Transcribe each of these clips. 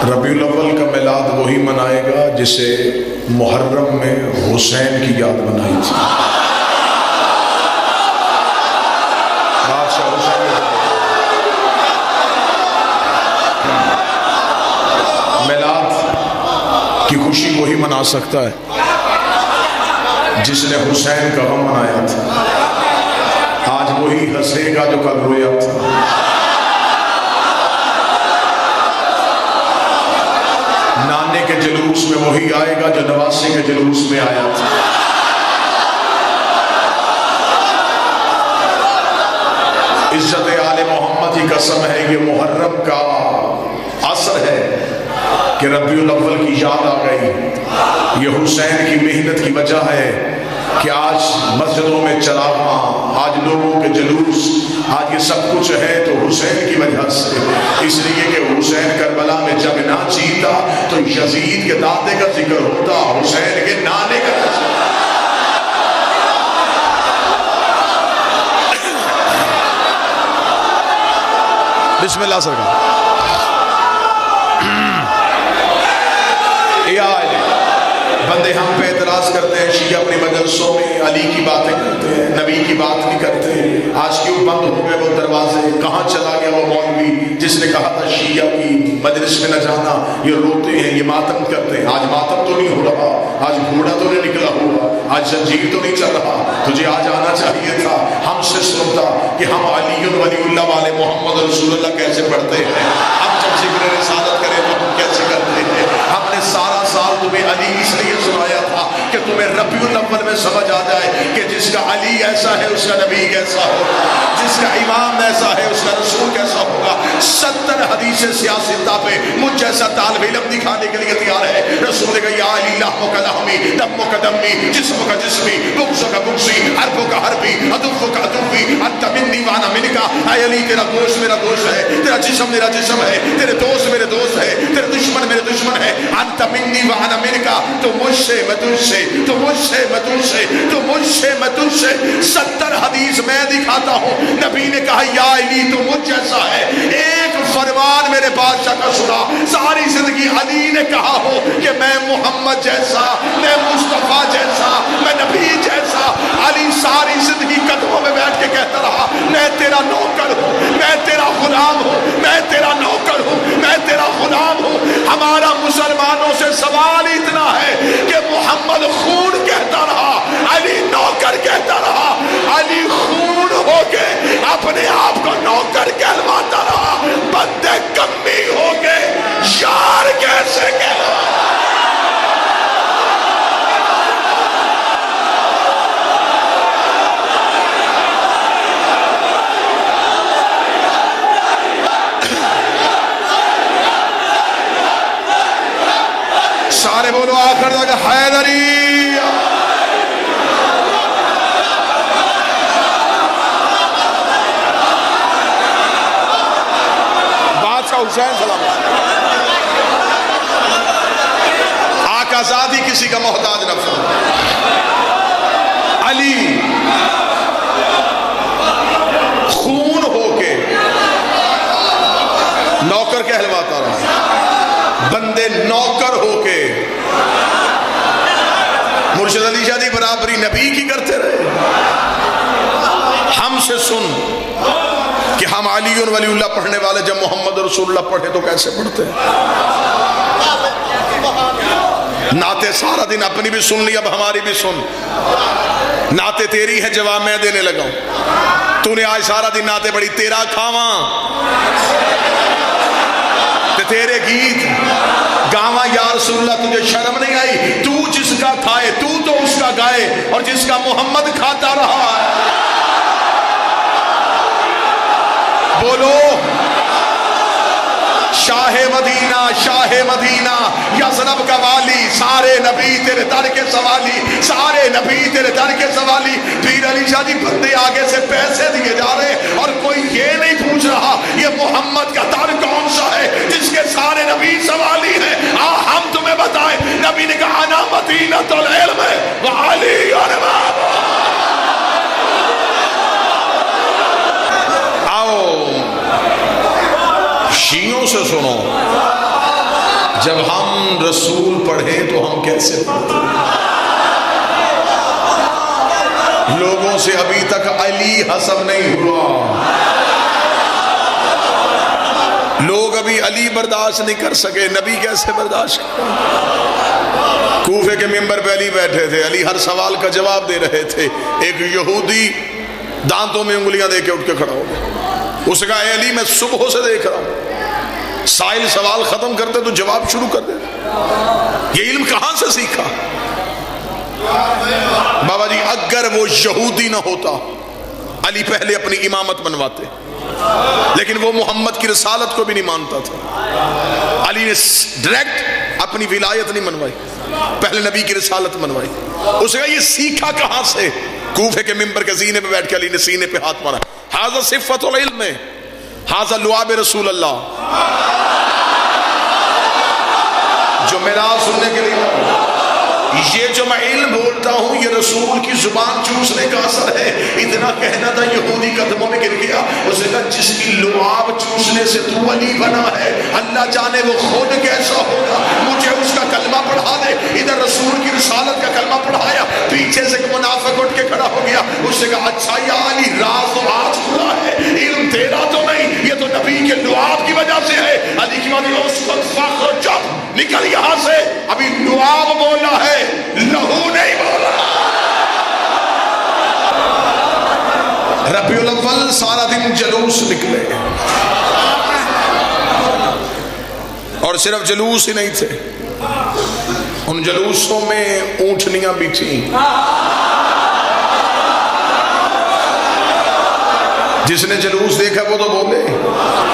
ربیع الاول کا میلاد وہی منائے گا جسے محرم میں حسین کی یاد منائی تھی۔ میلاد کی خوشی وہی منا سکتا ہے جس نے حسین کا غم منایا تھا۔ آج وہی ہنسے گا جو کل رویا تھا۔ نانے کے جلوس میں وہی آئے گا جو نواسی کے جلوس میں آیا تھا۔ عزت آل محمد کی قسم ہے، یہ محرم کا اثر ہے کہ ربیع الاول کی یاد آ گئی۔ یہ حسین کی محنت کی وجہ ہے کہ آج مسجدوں میں چراغاں، آج لوگوں کے جلوس، آج یہ سب کچھ ہے تو حسین کی وجہ سے۔ اس لیے کہ حسین کربلا میں جب نہ جیتا تو یزید کے دادے کا ذکر ہوتا، حسین کے نانے کا ذکر۔ بسم اللہ سرکار۔ بندے ہم پہ اعتراض کرتے ہیں، شیعہ اپنی مجلسوں میں علی کی باتیں کرتے ہیں، نبی کی بات نہیں کرتے۔ آج کیوں بند ہو گئے وہ دروازے؟ کہاں چلا گیا وہ مولوی جس نے کہا تھا شیعہ کی مجلس میں نہ جانا؟ یہ روتے ہیں، یہ ماتم کرتے ہیں۔ آج ماتم تو نہیں ہو رہا، آج گھوڑا تو نہیں نکلا ہوا، آج زنجیر تو نہیں چل رہا۔ تجھے آج آنا چاہیے تھا، ہم سے سنتا کہ ہم علی ولی اللہ والے محمد رسول اللہ کیسے پڑھتے ہیں، ہم جب ذکر رسالت کریں تو ہم کیسے کرتے ہیں۔ ہم نے سارا سال تمہیں علی اس لیے سنایا تھا کہ تمہیں ربیع الاول میں سمجھ آ جائے کہ جس کا علی ایسا ہے اس کا نبی کیسا ہوگا، جس کا امام ایسا ہے اس کا رسول کیسا ہوگا۔ 70 حدیث سیاستہ پہ مجھ جیسا طالب علم دکھانے کے لیے تیار ہے۔ رسول نے کہا یا علی لحمک لحمی دمک دمی جسمک جسمی بغضک بغضی حربک حربی عدوک عدوی انت منی وانا منک۔ اے علی تیرا گوشت میرا گوشت ہے، تیرا جسم میرا جسم ہے، تیرے دوست میرے دوست ہے، تیرے دشمن میرے دشمن ہے۔ انت منی وانا منک، تو مجھ سے میں تجھ سے، تو مجھ سے میں تجھ سے، تو مجھ سے میں تجھ سے۔ 70 حدیث میں دکھاتا ہوں۔ نبی نے کہا یا علی تو مجھ جیسا ہے، ایک فرمان میرے بادشاہ کا سنا۔ ساری زندگی علی نے کہا ہو کہ میں محمد جیسا، میں مصطفیٰ جیسا، میں نبی جیسا۔ علی ساری زندگی قدموں میں بیٹھ کے کہتا رہا میں تیرا نوکر ہوں، میں تیرا غلام ہوں، میں تیرا نوکر ہوں، میں تیرا غلام ہوں۔ ہمارا مسلمانوں سے سوال اتنا ہے کہ محمد خون کہتا رہا، علی نوکر کہتا رہا۔ علی خون ہو کے اپنے آپ کو نوکر کہلواتا رہا، بندے کمی ہو کے یار کیسے کہلواتا؟ سارے بولو آخر تک حیدری۔ بادشاہ حسین سلام آقا ذاتی کسی کا محتاج نہ فرما۔ علی خون ہو کے نوکر کہلواتا رہا، بندے نوکر ہو کے مرشد علی شاہ دی برابری نبی کی کرتے رہے۔ ہم سے سن کہ ہم علی ولی اللہ پڑھنے والے جب محمد رسول اللہ پڑھے تو کیسے پڑھتے ہیں۔ نعتیں سارا دن اپنی بھی سن لی، اب ہماری بھی سن۔ نعتیں تیری ہے، جواب میں دینے لگا ہوں۔ تو نے آج سارا دن نعتیں پڑھی، تیرا کھاواں تیرے گیت گاواں یا رسول اللہ، تجھے شرم نہیں آئی؟ تو جس کا کھائے تو اس کا گائے، اور جس کا محمد کھاتا رہا ہے۔ بولو شاہ مدینہ، شاہ مدینہ، یثرب کا والی، سارے نبی تیرے در کے سوالی، سارے نبی تیرے در کے سوالی۔ پیر علی شاہ جی بندے آگے سے پیسے دیے جا رہے اور کوئی یہ نہیں پوچھ رہا یہ محمد کا در کون سا ہے جس کے سارے نبی سوالی ہیں۔ ہم تمہیں بتائیں، نبی نے کہا انا مدینۃ العلم وعلی امام۔ آؤ شیعوں سے سنو، جب ہم رسول پڑھیں تو ہم کیسے پڑھتے ہیں؟ لوگوں سے ابھی تک علی حسب نہیں ہوا، لوگ ابھی علی برداشت نہیں کر سکے، نبی کیسے برداشت کریں؟ کوفے کے ممبر پہ علی بیٹھے تھے، علی ہر سوال کا جواب دے رہے تھے، ایک یہودی دانتوں میں انگلیاں دے کے اٹھ کے کھڑا ہو گیا، اس نے کہا اے علی میں صبح سے دیکھ رہا ہوں، سائل سوال ختم کرتے تو جواب شروع کر دیتے، یہ علم کہاں سے سیکھا؟ بابا جی اگر وہ یہودی نہ ہوتا علی پہلے اپنی امامت منواتے، لیکن وہ محمد کی رسالت کو بھی نہیں مانتا تھا، علی نے ڈائریکٹ اپنی ولایت نہیں منوائی، پہلے نبی کی رسالت منوائی۔ اس نے کہا یہ سیکھا کہاں سے؟ کوفے کے ممبر کے زینے پہ بیٹھ کے علی نے سینے پہ ہاتھ مارا، ھذا صفت العلم، ھذا لعاب رسول اللہ۔ جو معراج سننے کے لیے یہ جو میں علم بولتا ہوں یہ رسول کی زبان چوسنے کا اثر ہے۔ اتنا کہنا تھا یہودی قدموں میں گر گیا، اس نے کہا جس کی لعاب چوسنے سے تو علی بنا ہے اللہ جانے وہ خود کیسا ہوگا، مجھے اس کا کلمہ پڑھا دے۔ ادھر رسول کی رسالت کا کلمہ پڑھایا، پیچھے سے ایک منافق اٹھ کے کھڑا ہو گیا، اس نے کہا اچھا یا علی راز تو آج کھلا ہے، علم تیرا تو نہیں، یہ تو نبی کے لعاب کی وجہ سے ہے۔ علی کی بات اس وقت فخر چپ نکل یہاں سے، ابھی لعاب بولا ہے لہو نہیں بولا۔ ربیع الاول سارا دن جلوس نکلے، اور صرف جلوس ہی نہیں تھے، ان جلوسوں میں اونٹنیاں بھی تھیں۔ جس نے جلوس دیکھا وہ تو بولے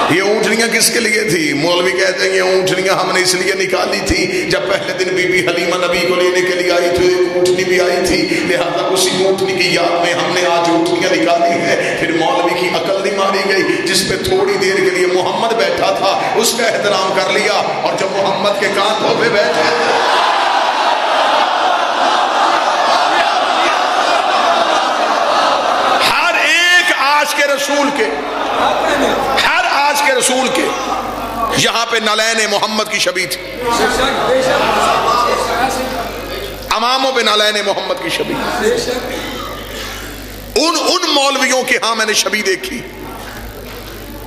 یہ اونٹنیاں کس کے لیے تھی؟ مولوی کہتے ہیں یہ اونٹنیاں ہم نے اس لیے نکالی تھی، جب پہلے دن بی بی حلیمہ نبی کو لینے کے لیے آئی تھی، ایک اونٹنی بھی آئی تھی، لہذا اسی اونٹنی کی یاد میں ہم نے آج اونٹنیاں نکالی ہیں۔ پھر مولوی کی عقل نہیں ماری گئی، جس پہ تھوڑی دیر کے لیے محمد بیٹھا تھا اس کا احترام کر لیا، اور جب محمد کے کانٹوں پہ بیٹھے رسول کے ہر آج کے رسول کے یہاں پہ نالین محمد کی شبیہ تھی، اماموں پہ نالین محمد کی شبیہ، ان مولویوں کے ہاں میں نے شبیہ دیکھی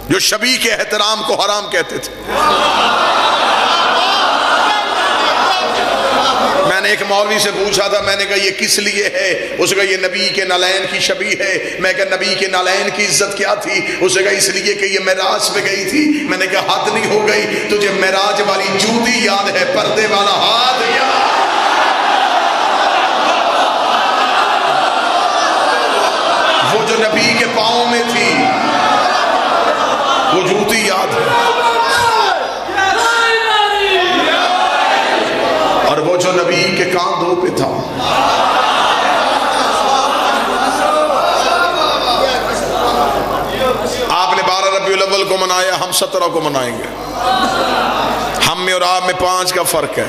جو شبیہ کے احترام کو حرام کہتے تھے۔ میں نے ایک مولوی سے پوچھا تھا، میں نے کہا یہ کس لیے ہے؟ اس نے کہا یہ نبی کے نالین کی شبیہ ہے۔ میں کہا نبی کے نالین کی عزت کیا تھی؟ اس نے کہا اس لیے کہ یہ معراج پہ گئی تھی۔ میں نے کہا حد نہیں ہو گئی، تجھے معراج والی جوتی یاد ہے، پردے والا ہاتھ یاد، وہ جو نبی کے پاؤں میں تھی وہ جوتی یاد ہے، اور وہ جو نبی کے کاندھوں پہ تھا۔ آپ نے 12 ربیع الاول کو منایا، ہم 17 کو منائیں گے، ہم میں اور آپ میں 5 کا فرق ہے۔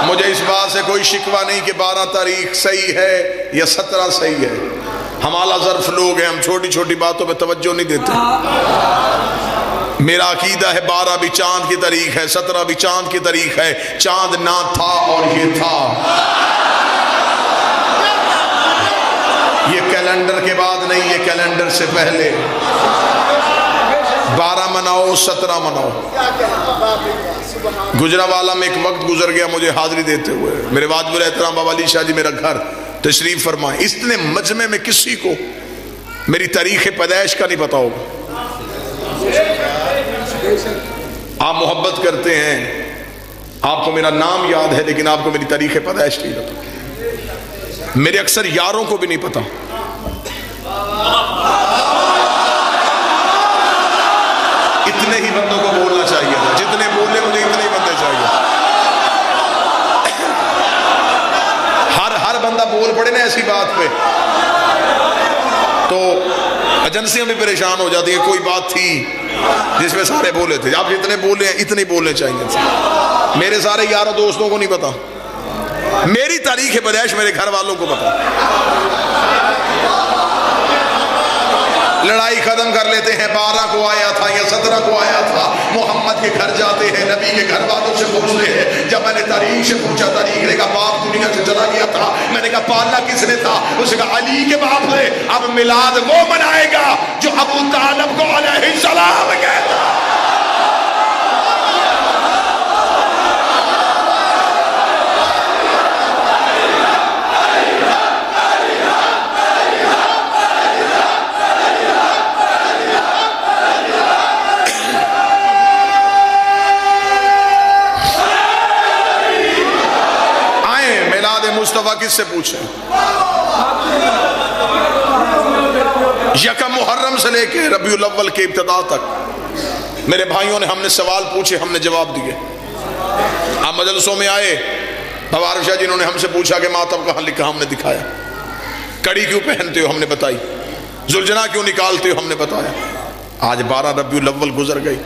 مجھے اس بات سے کوئی شکوہ نہیں کہ 12 تاریخ صحیح ہے یا 17 صحیح ہے، ہم اعلیٰ ظرف لوگ ہیں، ہم چھوٹی چھوٹی باتوں پہ توجہ نہیں دیتے۔ میرا عقیدہ ہے 12 بھی چاند کی تاریخ ہے، 17 بھی چاند کی تاریخ ہے، چاند نہ تھا اور یہ تھا، یہ کیلنڈر کے بعد نہیں، یہ کیلنڈر سے پہلے۔ 12 مناؤ 17 مناؤ۔ گجرانوالہ میں ایک وقت گزر گیا مجھے حاضری دیتے ہوئے، میرے واجب الاحترام بابا علی شاہ جی میرا گھر تشریف فرمائیں، اتنے مجمع میں کسی کو میری تاریخ پیدائش کا نہیں پتا ہوگا۔ آپ محبت کرتے ہیں، آپ کو میرا نام یاد ہے، لیکن آپ کو میری تاریخ پیدائش نہیں پتا، میرے اکثر یاروں کو بھی نہیں پتا۔ اتنے ہی بندوں کو بولنا چاہیے تھا، جتنے بولے مجھے اتنے ہی بندے چاہیے۔ ہر بندہ بول پڑے نا ایسی بات پہ تو ایجنسیاں بھی پریشان ہو جاتی ہیں۔ کوئی بات تھی جس میں سارے بولے تھے، آپ جتنے بولے ہیں اتنے بولنے چاہیے تھے۔ میرے سارے یاروں دوستوں کو نہیں پتا، میری تاریخ پیدائش میرے گھر والوں کو پتا۔ لڑائی ختم کر لیتے ہیں، 12 کو آیا تھا یا 17 کو آیا تھا، محمد کے گھر جاتے ہیں، نبی کے گھر والوں سے پوچھتے ہیں، جب میں نے طریق سے پوچھا، طریق نے کہا باپ دنیا سے چلا گیا تھا، میں نے کہا پالنا کس نے تھا، اس نے کہا علی کے باپ نے، اب میلاد وہ منائے گا جو ابو طالب کو علیہ السلام کہتا۔ مصطفیٰ کس سے پوچھیں؟ یکم محرم سے لے کے ربیع الاول کے ابتدا تک میرے بھائیوں نے، ہم نے سوال پوچھے، ہم نے جواب دیے۔ آپ مجلسوں میں آئے، بوار شاہ جنہوں نے ہم سے پوچھا کہ ماتم کہاں لکھا، ہم نے دکھایا۔ کڑی کیوں پہنتے ہو، ہم نے بتائی۔ زلجنا کیوں نکالتے ہو، ہم نے بتایا۔ آج 12 ربیع الاول گزر گئی،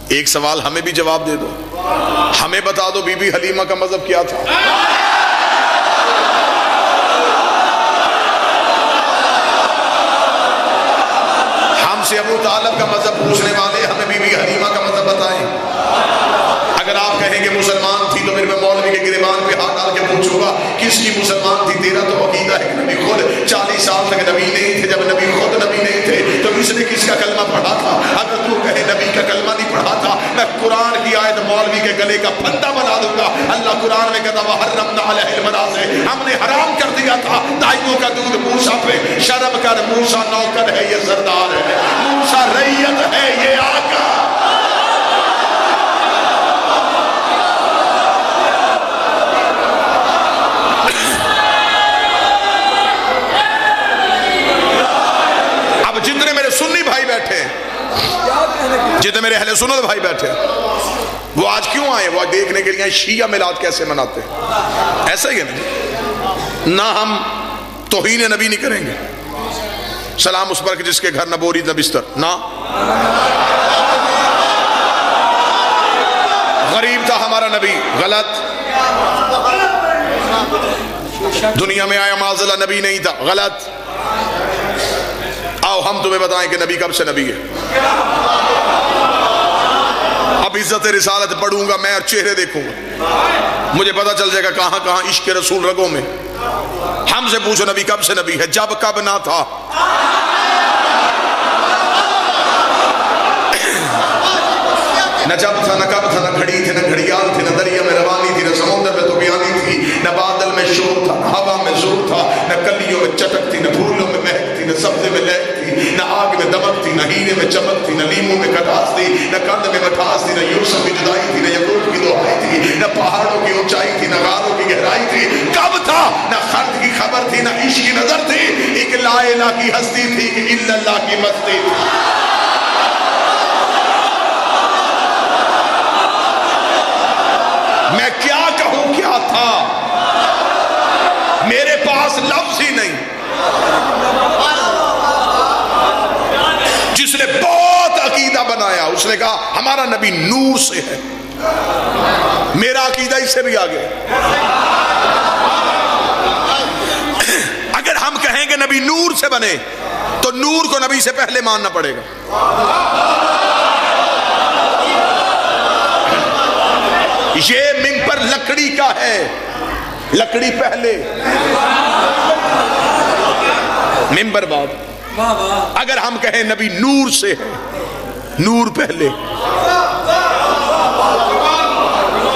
ایک سوال ہمیں بھی جواب دے دو، ہمیں بتا دو بی بی حلیمہ کا مذہب کیا تھا؟ سے ابو طالب کا مذہب پوچھنے والے ہمیں بی بی حلیمہ کا مذہب بتائیں۔ اگر آپ کہیں گے مسلمان تھی تو پھر میں مولوی کے گریبان پہ ہاتھ ڈال کے پوچھوں گا کس کی مسلمان تھی؟ تیرا تو عقیدہ ہے کہ نبی خود 40 سال تک نبی نہیں تھے، جب نبی خود نبی نہیں تھے تو اس نے کس کا کلمہ پڑھا تھا؟ اگر تو کہے نبی کا کلمہ نہیں پڑھا تھا، میں قرآن کی آیت مولوی کے گلے کا پھندا بنا دوں گا۔ اللہ قرآن میں کہتا وحرمنا علیہ المناصع، ہم نے حرام کر دیا تھا دائیوں کا دودھ موسیٰ پہ۔ شرم کر، موسیٰ نوکر ہے، یہ سردار ہے، موسیٰ رعیت ہے، یہ آقا۔ جتنے میرے سنی بھائی بیٹھے، جتنے میرے اہل سنت بھائی بیٹھے، وہ آج کیوں آئے؟ وہ دیکھنے کے لیے شیعہ میلاد کیسے مناتے ہیں۔ ایسا ہی ہے نہ ہم توہین نبی نہیں کریں گے، سلام اس پر کہ جس کے گھر نہ بوری نہ بستر، نہ غریب تھا ہمارا نبی، غلط۔ دنیا میں آیا معاذ نبی نہیں تھا، غلط۔ آؤ ہم تمہیں بتائیں کہ نبی کب سے نبی ہے۔ اب عزت رسالت پڑھوں گا میں اور چہرے دیکھوں گا، مجھے پتا چل جائے گا کہاں کہاں عشق رسول رگوں میں۔ ہم سے پوچھو نبی کب سے نبی ہے، جب کب نہ تھا۔ نہ جب تھا، نہ کب تھا، نہ گھڑی تھی، نہ گھڑیال تھی، نہ دریا میں روانی تھی، نہ سمندر میں طغیانی تھی، نہ بادل میں شور تھا، نہ ہوا میں زور تھا، نہ کلیوں میں چٹک تھی، نہ پھولوں میں مہک تھی، نہ سبزے میں لہک تھی، نہ آگ میں دمک تھی، نہ ہیرے میں چمک تھی، نہ لیموں میں کٹاس تھی، نہ کند میں مٹھاس تھی، نہ یوسف کی جدائی تھی، نہ یعقوب کی دعائی تھی، نہ پہاڑوں کی اونچائی تھی، نہ غاروں کی گہرائی تھی۔ کب تھا؟ نہ خرد کی خبر تھی، نہ عشق کی نظر تھی، ایک لا الہ کی ہستی تھی کہ الا اللہ کی مستی تھی۔ میں کیا کہوں کیا تھا، میرے پاس لفظ ہی نہیں۔ جس نے بہت عقیدہ بنایا اس نے کہا ہمارا نبی نور سے ہے، میرا عقیدہ اس سے بھی آگے۔ اگر ہم کہیں کہ نبی نور سے بنے تو نور کو نبی سے پہلے ماننا پڑے گا۔ یہ ممبر لکڑی کا ہے، لکڑی پہلے، ممبر بعد۔ اگر ہم کہیں نبی نور سے ہے، نور پہلے،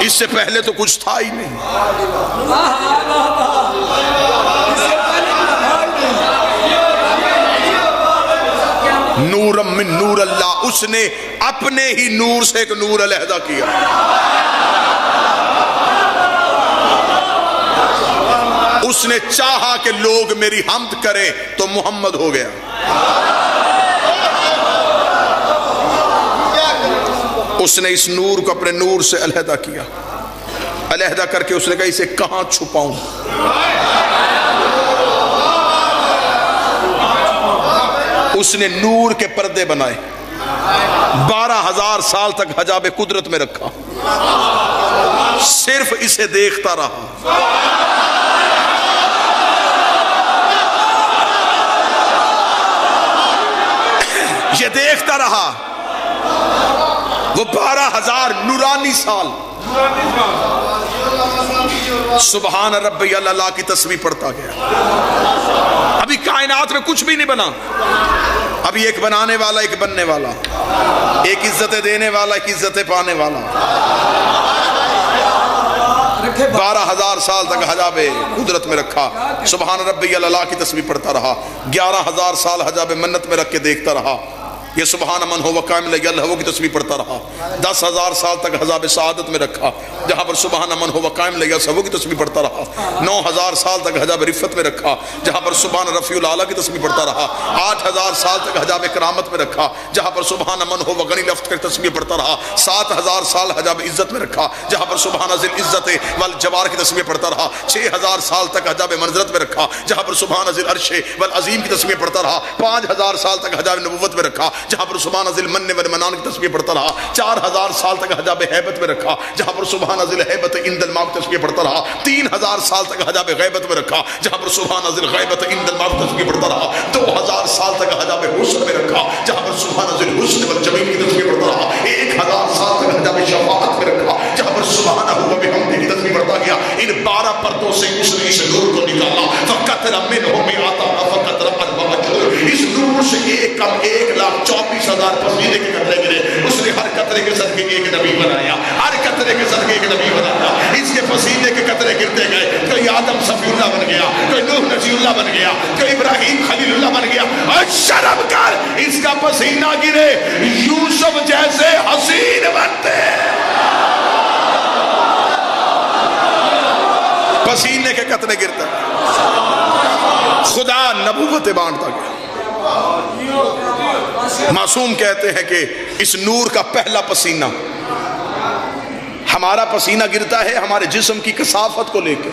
اس سے پہلے تو کچھ تھا ہی نہیں۔ نورم من نور اللہ، اس نے اپنے ہی نور سے ایک نور علیحدہ کیا۔ اس نے چاہا کہ لوگ میری حمد کریں تو محمد ہو گیا۔ اس نے اس نور کو اپنے نور سے علیحدہ کیا، علیحدہ کر کے اس نے کہا اسے کہاں چھپاؤں۔ اس نے نور کے پردے بنائے، 12,000 سال تک حجاب قدرت میں رکھا، صرف اسے دیکھتا رہا۔ دیکھتا رہا وہ 12,000 نورانی سال سبحان ربی اللہ کی تسبیح پڑھتا گیا. ابھی کائنات میں کچھ بھی نہیں بنا. ابھی ایک بنانے والا، ایک بننے والا، ایک عزت دینے والا، ایک عزت پانے والا. 12,000 سال تک حجاب قدرت میں رکھا. سبحان ربی اللہ کی تسبیح پڑھتا رہا. 11,000 سال حجاب منت میں رکھ کے دیکھتا رہا. یہ سبحان من ہو وقائم لگی اللہ کی تسبیح پڑھتا رہا. 10,000 سال تک حجاب سعادت میں رکھا جہاں پر سبحان من ہو وقائم لگی اللہ کی تسبیح پڑھتا رہا. 9,000 سال تک حجاب رفت میں رکھا جہاں پر سبحان رفیع الاعلیٰ کی تسبیح پڑھتا رہا. 8,000 سال تک حجاب کرامت میں رکھا جہاں پر سبحان من ہو وغنی لفظ کی تسبیح پڑھتا رہا. 7,000 سال حجاب عزت میں رکھا جہاں پر سبحان ذی العزت والجبار کی تسبیح پڑھتا رہا. 6,000 سال تک حجاب منزلت میں رکھا جہاں پر سبحان ذی العرش والعظیم کی تسبیح پڑھتا رہا. 5,000 سال تک حجاب نبوت میں رکھا جہاں پر سبحان ذی المن والمنان کی تسبیح پڑھتا رہا. 4,000 سال تک حجاب ہیبت میں رکھا جہاں پر سبحان ذی الہیبت عند الماء کی تسبیح پڑھتا رہا. 3,000 سال تک حجاب غیبت میں رکھا جہاں پر سبحان ذی الغیبت عند الماء کی تسبیح پڑھتا رہا. 2,000 سال تک حجاب حسن میں رکھا جہاں پر سبحان ذی الحسن والجمیل کی تسبیح پڑھتا رہا. 1,000 سال تک حجاب شفاعت میں رکھا جہاں پر سبحانہ و بحمدہ کی تسبیح پڑھتا گیا. ان 12 پردوں سے اس نے اس نور کو نکالا. فقطر منہ مئات فقطر اس نور سے ایک کم 1,24,000 پسینے کے قطرے گرے. اس نے ہر قطرے کے صدقے ایک نبی بنایا. ہر قطرے کے صدقے ایک نبی بنایا. اس کے پسینے کے قطرے گرتے گئے. کوئی آدم صفی اللہ بن گیا, کوئی نوح نجی اللہ بن گیا, کوئی ابراہیم خلیل اللہ بن گیا. اور شرم کر اس کا پسینہ گرے یوسف جیسے حسین بنتے. پسینے کے قطرے گرتا خدا نبوت بانٹتا گیا. معصوم کہتے ہیں کہ اس نور کا پہلا پسینہ, ہمارا پسینہ گرتا ہے ہمارے جسم کی کثافت کو لے کے.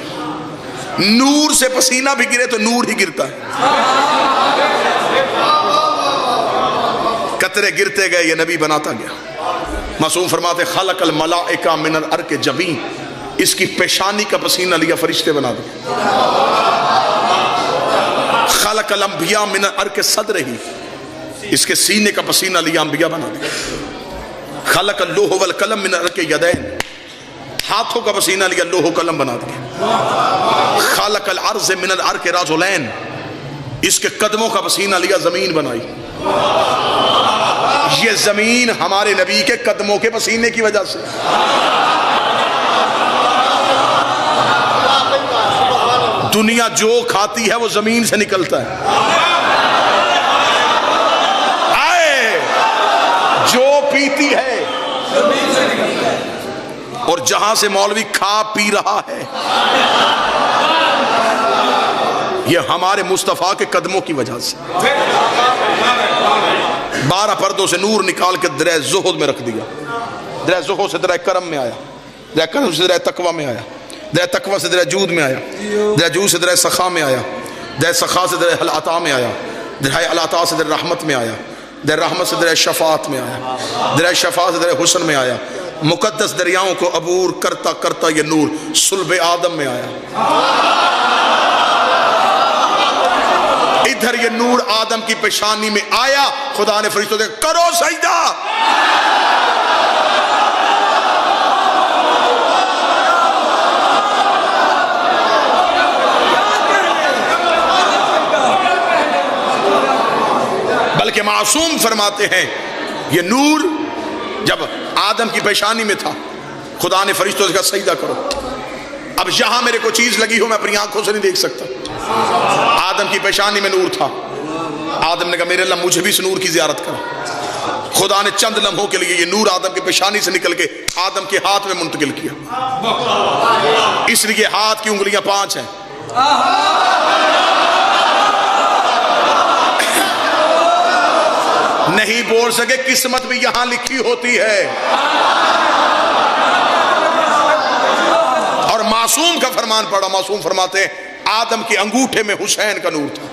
نور سے پسینہ بھی گرے تو نور ہی گرتا ہے. قطرے گرتے گئے یہ نبی بناتا گیا. معصوم فرماتے خلق الملائکہ من العرق جبین, اس کی پیشانی کا پسینہ لیا فرشتے بنا دے. خلق الانبیاء من العرق صدرہ, اس کے سینے کا پسینہ لیا انبیاء بنا دے. خلق اللوح والقلم من العرق یدین, ہاتھوں کا پسینہ لیا لوح و قلم بنا دیا. خلق الارض من العرق رجلین, اس کے قدموں کا پسینہ لیا زمین بنائی. یہ زمین ہمارے نبی کے قدموں کے پسینے کی وجہ سے. دنیا جو کھاتی ہے وہ زمین سے نکلتا ہے. آئے جو پیتی ہے اور جہاں سے مولوی کھا پی رہا ہے یہ ہمارے مصطفیٰ کے قدموں کی وجہ سے. 12 پردوں سے نور نکال کے درہ زہد میں رکھ دیا. درہ زہد سے درہ کرم میں آیا, درہ کرم سے درہ تقوی میں آیا, درہ تقوی سے درہ جود میں آیا, درہ جود سے درہ سخا میں آیا, درہ سخا سے درہ العطا میں آیا, درہ العطا سے درہ رحمت میں آیا, درہ رحمت سے درہ شفاعت میں آیا, درہ شفاعت سے درہ حسن میں آیا. مقدس دریاؤں کو عبور کرتا کرتا یہ نور صلب آدم میں آیا. ادھر یہ نور آدم کی پیشانی میں آیا, خدا نے فرشتوں سے کرو سجدہ. بلکہ معصوم فرماتے ہیں یہ نور جب آدم کی پیشانی میں تھا خدا نے فرشتوں سے کہا سجدہ کرو. اب یہاں میرے کو چیز لگی ہو میں اپنی آنکھوں سے نہیں دیکھ سکتا. آدم کی پیشانی میں نور تھا. آدم نے کہا میرے اللہ مجھے بھی اس نور کی زیارت کرا. خدا نے چند لمحوں کے لیے یہ نور آدم کی پیشانی سے نکل کے آدم کے ہاتھ میں منتقل کیا. اس لیے ہاتھ کی انگلیاں 5 ہیں. نہیں بول سکے قسمت بھی یہاں لکھی ہوتی ہے. اور معصوم کا فرمان پڑھا. معصوم فرماتے ہیں آدم کے انگوٹھے میں حسین کا نور تھا.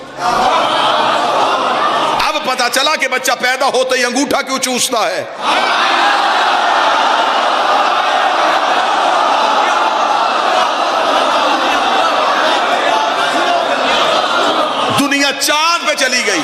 اب پتا چلا کہ بچہ پیدا ہوتا ہی انگوٹھا کیوں چوستا ہے. دنیا چاند پہ چلی گئی,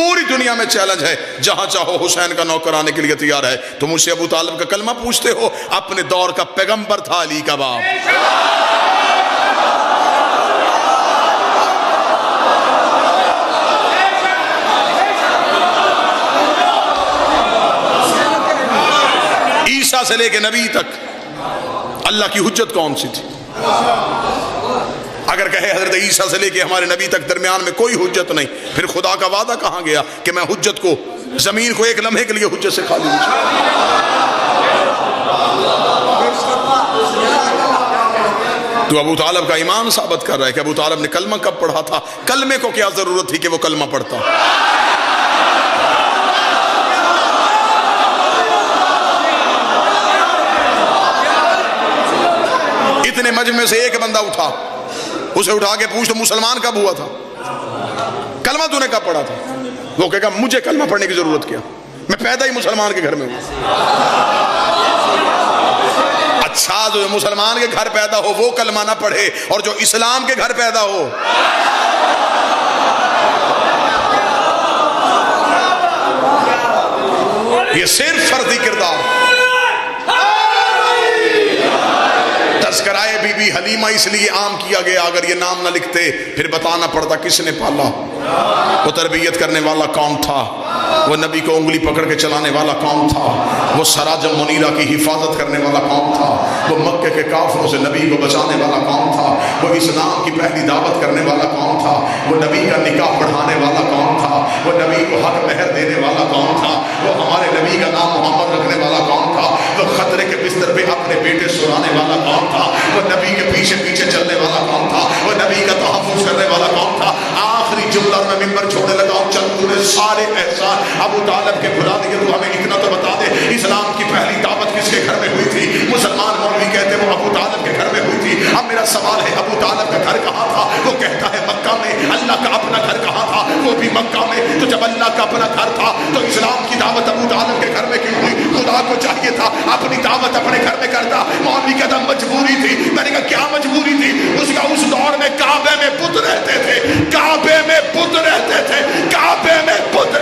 پوری دنیا میں چیلنج ہے، جہاں چاہو حسین کا نوکر آنے کے لیے تیار ہے۔ تو مجھ سے ابو طالب کا کلمہ پوچھتے ہو، اپنے دور کا پیغمبر تھا علی کا باپ۔ عیسیٰ سے لے کے نبی تک اللہ کی حجت کون سی تھی؟ اگر کہے حضرت عیسیٰ سے لے کے ہمارے نبی تک درمیان میں کوئی حجت نہیں، پھر خدا کا وعدہ کہاں گیا کہ میں حجت کو، زمین کو ایک لمحے کے لیے حجت سے خالی ہوں۔ تو ابو طالب کا ایمان ثابت کر رہا ہے کہ ابو طالب نے کلمہ کب پڑھا تھا، کلمے کو کیا ضرورت تھی کہ وہ کلمہ پڑھتا۔ اتنے مجمع سے ایک بندہ اٹھا، اسے اٹھا کے پوچھ تو مسلمان کب ہوا تھا، کلمہ تو نے کب پڑھا تھا؟ وہ کہے گا مجھے کلمہ پڑھنے کی ضرورت کیا، میں پیدا ہی مسلمان کے گھر میں ہوں۔ اچھا، جو مسلمان کے گھر پیدا ہو وہ کلمہ نہ پڑھے، اور جو اسلام کے گھر پیدا ہو، یہ صرف فردی کردار۔ تذکرائے بی بی حلیمہ اس لیے عام کیا گیا، اگر یہ نام نہ لکھتے پھر بتانا پڑتا کس نے پالا، وہ تربیت کرنے والا کون تھا، وہ نبی کو انگلی پکڑ کے چلانے والا کون تھا، وہ سراج منیرہ کی حفاظت کرنے والا کون تھا، وہ مکے کے کافروں سے نبی کو بچانے والا کون تھا، وہ اسلام کی پہلی دعوت کرنے والا کون تھا، وہ نبی کا نکاح پڑھانے والا کون تھا، وہ نبی کو حق مہر دینے والا کون تھا، وہ ہمارے نبی کا نام محمد رکھنے والا کون تھا، وہ خطرے کے بستر پہ اپنے بیٹے سلانے والا کون تھا، وہ نبی کے پیچھے پیچھے چلنے والا کون تھا، وہ نبی کا تحفظ کرنے والا کون تھا۔ آخری جملہ میں ممبر چھوڑنے لگا ہوں، چل تو نے سارے احسان ابو طالب کے بھلا دیے، تو ہمیں اتنا تو بتا دے اسلام کی پہلی دعوت کس کے گھر میں ہوئی تھی؟ مسلمان مولوی کہتے ہیں وہ ابو طالب کے گھر میں ہوئی تھی۔ اب میرا سوال ہے ابو طالب کا گھر کہاں تھا؟ وہ کہتا ہے مکہ میں۔ اللہ کا اپنا گھر کہاں تھا؟ وہ بھی مکہ میں۔ تو جب اللہ کا اپنا گھر تھا تو اسلام کی دعوت ابو طالب کے گھر میں کیوں ہوئی؟ خدا کو چاہیے تھا اپنی دعوت اپنے گھر میں کرتا۔ مولوی کہتا مجبوری تھی۔ میں نے کہا کیا مجبوری تھی؟ اس کا اس دور میں کعبے میں بت رہتے تھے، کعبے میں بت رہتے تھے، کعبے میں بت